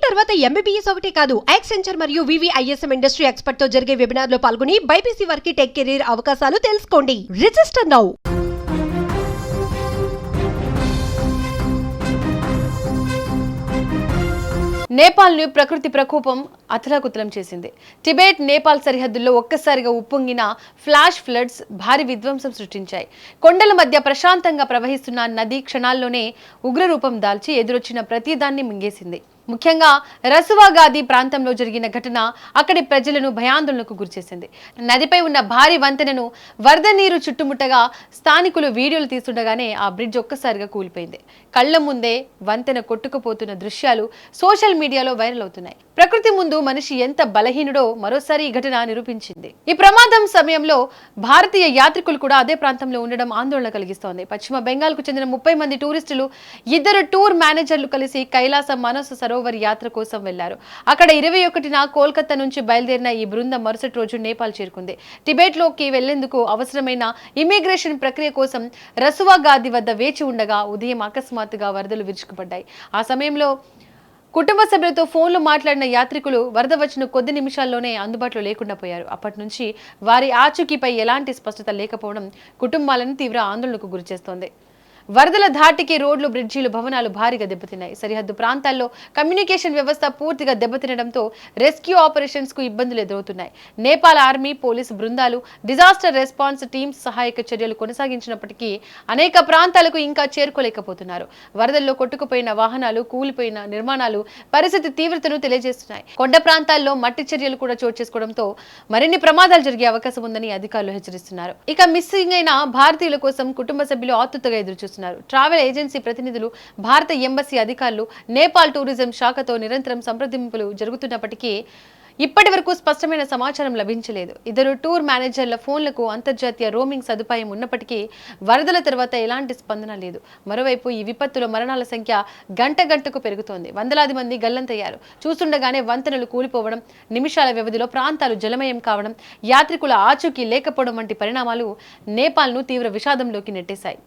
తర్వాత ఎంబీబీఎస్ ఒకటి కాదు, యాక్సెంచర్ మరియు వివిఐఎస్ఎం ఇండస్ట్రీ ఎక్స్పర్ట్ తో జరిగే వెబినార్ లో పాల్గొని బైపీసీ వారికి టెక్ కెరీర్ అవకాశాలు తెలుసుకోండి. Register now. నేపాల్ను ప్రకృతి ప్రకోపం అతలాకుతలం చేసింది. టిబెట్ నేపాల్ సరిహద్దుల్లో ఒక్కసారిగా ఉప్పొంగిన ఫ్లాష్ ఫ్లడ్స్ భారీ విధ్వంసం సృష్టించాయి. కొండల మధ్య ప్రశాంతంగా ప్రవహిస్తున్న నది క్షణాల్లోనే ఉగ్రరూపం దాల్చి ఎదురొచ్చిన ప్రతిదాన్ని మింగేసింది. ముఖ్యంగా రసువాగాది ప్రాంతంలో జరిగిన ఘటన అక్కడి ప్రజలను భయాందోళనకు గురిచేసింది. నదిపై ఉన్న భారీ వంతెనను వరద నీరు చుట్టుముట్టగా స్థానికులు వీడియోలు తీస్తుండగానే ఆ బ్రిడ్జ్ ఒక్కసారిగా కూలిపోయింది. కళ్ల ముందే వంతెన కొట్టుకుపోతున్న దృశ్యాలు సోషల్ మీడియాలో వైరల్ అవుతున్నాయి. ప్రకృతి ముందు మనిషి ఎంత బలహీనుడో మరోసారి ఈ ఘటన నిరూపించింది. ఈ ప్రమాదం సమయంలో భారతీయ యాత్రికులు కూడా అదే ప్రాంతంలో ఉండడం ఆందోళన కలిగిస్తోంది. పశ్చిమ బెంగాల్ కు చెందిన 30 మంది టూరిస్టులు 2 టూర్ మేనేజర్లు కలిసి కైలాస మానస సరోవర్ యాత్ర కోసం వెళ్లారు. అక్కడ 21న కోల్కతా నుంచి బయలుదేరిన ఈ బృందం మరుసటి రోజు నేపాల్ చేరుకుంది. టిబెట్ లోకి వెళ్లేందుకు అవసరమైన ఇమిగ్రేషన్ ప్రక్రియ కోసం రసువాగాది వద్ద వేచి ఉండగా ఉదయం అకస్మాత్తుగా వరదలు విరుచుకుపడ్డాయి. ఆ సమయంలో కుటుంబ సభ్యులతో ఫోన్లో మాట్లాడిన యాత్రికులు వరద వచ్చిన కొద్ది నిమిషాల్లోనే అందుబాటులో లేకుండా పోయారు. అప్పటి నుంచి వారి ఆచూకీపై ఎలాంటి స్పష్టత లేకపోవడం కుటుంబాలను తీవ్ర ఆందోళనకు గురిచేస్తోంది. వరదల ధాటికి రోడ్లు, బ్రిడ్జీలు, భవనాలు భారీగా దెబ్బతిన్నాయి. సరిహద్దు ప్రాంతాల్లో కమ్యూనికేషన్ వ్యవస్థ పూర్తిగా దెబ్బతినడంతో రెస్క్యూ ఆపరేషన్స్ కు ఇబ్బందులు ఎదురవుతున్నాయి. నేపాల్ ఆర్మీ, పోలీసు బృందాలు, డిజాస్టర్ రెస్పాన్స్ టీమ్స్ సహాయక చర్యలు కొనసాగించినప్పటికీ అనేక ప్రాంతాలకు ఇంకా చేరుకోలేకపోతున్నారు. వరదల్లో కొట్టుకుపోయిన వాహనాలు, కూలిపోయిన నిర్మాణాలు పరిస్థితి తీవ్రతను తెలియజేస్తున్నాయి. కొండ ప్రాంతాల్లో మట్టి చర్యలు కూడా చోటు చేసుకోవడంతో మరిన్ని ప్రమాదాలు జరిగే అవకాశం ఉందని అధికారులు హెచ్చరిస్తున్నారు. ఇక మిస్సింగ్ అయిన భారతీయుల కోసం కుటుంబ సభ్యులు ఆతృతగా ఎదురుచూస్తున్నారు. ట్రావెల్ ఏజెన్సీ ప్రతినిధులు, భారత ఎంబసీ అధికారులు, నేపాల్ టూరిజం శాఖతో నిరంతరం సంప్రదింపులు జరుగుతున్నప్పటికీ ఇప్పటి వరకు స్పష్టమైన సమాచారం లభించలేదు. 2 టూర్ మేనేజర్ల ఫోన్లకు అంతర్జాతీయ రోమింగ్ సదుపాయం ఉన్నప్పటికీ వరదల తర్వాత ఎలాంటి స్పందన లేదు. మరోవైపు ఈ విపత్తులో మరణాల సంఖ్య గంటకు పెరుగుతోంది. వందలాది మంది గల్లంతయ్యారు. చూస్తుండగానే వంతెనలు కూలిపోవడం, నిమిషాల వ్యవధిలో ప్రాంతాలు జలమయం కావడం, యాత్రికుల ఆచూకీ లేకపోవడం వంటి పరిణామాలు నేపాల్ను తీవ్ర విషాదంలోకి నెట్టేశాయి.